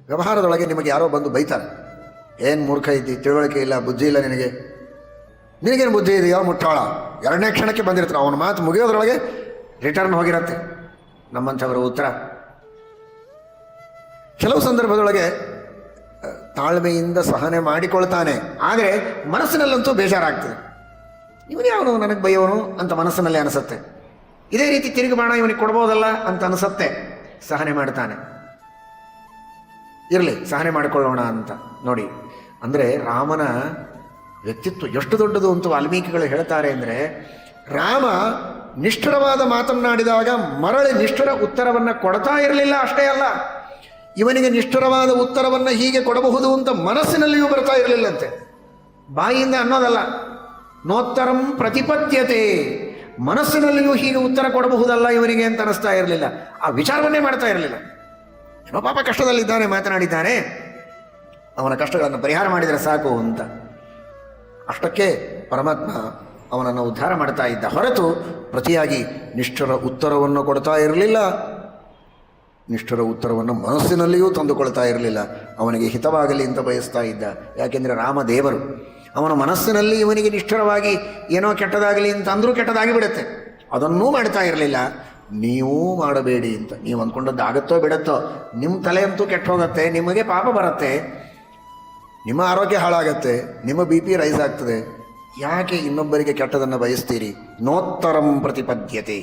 ವ್ಯವಹಾರದೊಳಗೆ ನಿಮಗೆ ಯಾರೋ ಬಂದು ಬೈತಾರೆ, ಏನು ಮೂರ್ಖ ಇದ್ದಿ, ತಿಳುವಳಿಕೆ ಇಲ್ಲ, ಬುದ್ಧಿ ಇಲ್ಲ ನಿನಗೇನು ಬುದ್ಧಿ ಇದೆಯೋ ಮುಟ್ಟಾಳ. ಎರಡನೇ ಕ್ಷಣಕ್ಕೆ ಬಂದಿರ್ತಾರೆ, ಅವನ ಮಾತು ಮುಗಿಯೋದ್ರೊಳಗೆ ರಿಟರ್ನ್ ಹೋಗಿರತ್ತೆ ನಮ್ಮಂಥವರ ಉತ್ತರ. ಕೆಲವು ಸಂದರ್ಭದೊಳಗೆ ತಾಳ್ಮೆಯಿಂದ ಸಹನೆ ಮಾಡಿಕೊಳ್ತಾನೆ, ಆದರೆ ಮನಸ್ಸಿನಲ್ಲಂತೂ ಬೇಜಾರಾಗ್ತದೆ. ಇವನು ಯಾವನು ನನಗೆ ಬೈಯೋನು ಅಂತ ಮನಸ್ಸಿನಲ್ಲಿ ಅನಿಸುತ್ತೆ. ಇದೇ ರೀತಿ ತಿರುಗಿ ಬಾಣ ಇವನಿಗೆ ಕೊಡ್ಬೋದಲ್ಲ ಅಂತ ಅನಿಸುತ್ತೆ. ಸಹನೆ ಮಾಡ್ತಾನೆ, ಇರಲಿ ಸಹನೆ ಮಾಡಿಕೊಳ್ಳೋಣ ಅಂತ. ನೋಡಿ, ಅಂದರೆ ರಾಮನ ವ್ಯಕ್ತಿತ್ವ ಎಷ್ಟು ದೊಡ್ಡದು ಅಂತ ವಾಲ್ಮೀಕಿಗಳು ಹೇಳ್ತಾರೆ. ಅಂದರೆ ರಾಮ ನಿಷ್ಠುರವಾದ ಮಾತನ್ನಾಡಿದಾಗ ಮರಳಿ ನಿಷ್ಠುರ ಉತ್ತರವನ್ನು ಕೊಡ್ತಾ ಇರಲಿಲ್ಲ. ಅಷ್ಟೇ ಅಲ್ಲ, ಇವನಿಗೆ ನಿಷ್ಠುರವಾದ ಉತ್ತರವನ್ನು ಹೀಗೆ ಕೊಡಬಹುದು ಅಂತ ಮನಸ್ಸಿನಲ್ಲಿಯೂ ಬರ್ತಾ ಇರಲಿಲ್ಲಂತೆ. ಬಾಯಿಯಿಂದ ಅನ್ನೋದಲ್ಲ, ನೋತ್ತರಂ ಪ್ರತಿಪದ್ಯತೆ, ಮನಸ್ಸಿನಲ್ಲಿಯೂ ಹೀಗೆ ಉತ್ತರ ಕೊಡಬಹುದಲ್ಲ ಇವನಿಗೆ ಅಂತ ಅನಿಸ್ತಾ ಇರಲಿಲ್ಲ. ಆ ವಿಚಾರವನ್ನೇ ಮಾಡ್ತಾ ಇರಲಿಲ್ಲ. ಏನೋ ಪಾಪ ಕಷ್ಟದಲ್ಲಿದ್ದಾನೆ, ಮಾತನಾಡಿದ್ದಾನೆ, ಅವನ ಕಷ್ಟಗಳನ್ನು ಪರಿಹಾರ ಮಾಡಿದರೆ ಸಾಕು ಅಂತ. ಅಷ್ಟಕ್ಕೆ ಪರಮಾತ್ಮ ಅವನನ್ನು ಉದ್ಧಾರ ಮಾಡ್ತಾ ಇದ್ದ ಹೊರತು ಪ್ರತಿಯಾಗಿ ನಿಷ್ಠುರ ಉತ್ತರವನ್ನು ಕೊಡ್ತಾ ಇರಲಿಲ್ಲ. ನಿಷ್ಠುರ ಉತ್ತರವನ್ನು ಮನಸ್ಸಿನಲ್ಲಿಯೂ ತಂದುಕೊಳ್ತಾ ಇರಲಿಲ್ಲ. ಅವನಿಗೆ ಹಿತವಾಗಲಿ ಅಂತ ಬಯಸ್ತಾ ಇದ್ದ. ಯಾಕೆಂದರೆ ರಾಮದೇವರು, ಅವನ ಮನಸ್ಸಿನಲ್ಲಿ ಇವನಿಗೆ ನಿಷ್ಠುರವಾಗಿ ಏನೋ ಕೆಟ್ಟದಾಗಲಿ ಅಂತ ಅಂದರೂ ಕೆಟ್ಟದಾಗಿ ಬಿಡುತ್ತೆ. ಅದನ್ನೂ ಮಾಡ್ತಾ ಇರಲಿಲ್ಲ. ನೀವೂ ಮಾಡಬೇಡಿ ಅಂತ. ನೀವು ಅಂದ್ಕೊಂಡದ್ದು ಆಗುತ್ತೋ ಬಿಡುತ್ತೋ, ನಿಮ್ಮ ತಲೆ ಅಂತೂ ಕೆಟ್ಟ ಹೋಗುತ್ತೆ, ನಿಮಗೆ ಪಾಪ ಬರುತ್ತೆ, ನಿಮ್ಮ ಆರೋಗ್ಯ ಹಾಳಾಗತ್ತೆ, ನಿಮ್ಮ ಬಿ ಪಿ ರೈಸ್ ಆಗ್ತದೆ. ಯಾಕೆ ಇನ್ನೊಬ್ಬರಿಗೆ ಕೆಟ್ಟದನ್ನು ಬಯಸ್ತೀರಿ? ನೋತ್ತರಂ ಪ್ರತಿಪದ್ಯತೆ.